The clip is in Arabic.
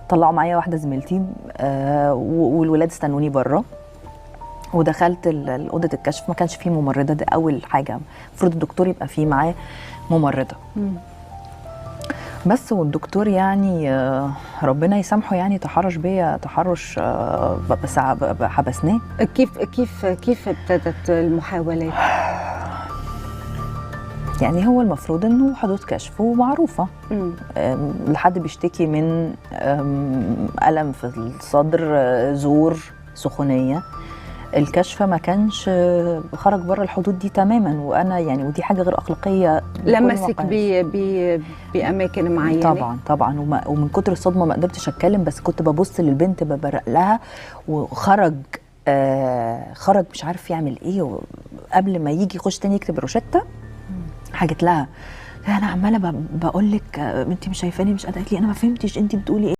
طلعوا معايا واحده زميلتي والولاد استنوني بره، ودخلت اوضه الكشف. ما كانش فيه ممرضه، ده اول حاجه. المفروض الدكتور يبقى فيه معاه ممرضه. بس والدكتور يعني ربنا يسامحه، يعني تحرش بيا تحرش، بس حبسناه. كيف ابتدت المحاولات؟ يعني هو المفروض انه حدود كشف ومعروفه. لحد بيشتكي من الم في الصدر، زور، سخونيه. الكشف ما كانش خرج بره الحدود دي تماما، وانا يعني ودي حاجه غير اخلاقيه. لمسك باماكن معينه؟ طبعا ومن كتر الصدمه ما قدرتش اتكلم، بس كنت ببص للبنت ببرق لها، وخرج خرج مش عارف يعمل ايه. قبل ما يجي يخش تاني يكتب روشته، حكيت لها انا عماله بقول لك انت مش شايفاني، مش قادره. قالت لي انا ما فهمتش انت بتقولي ايه.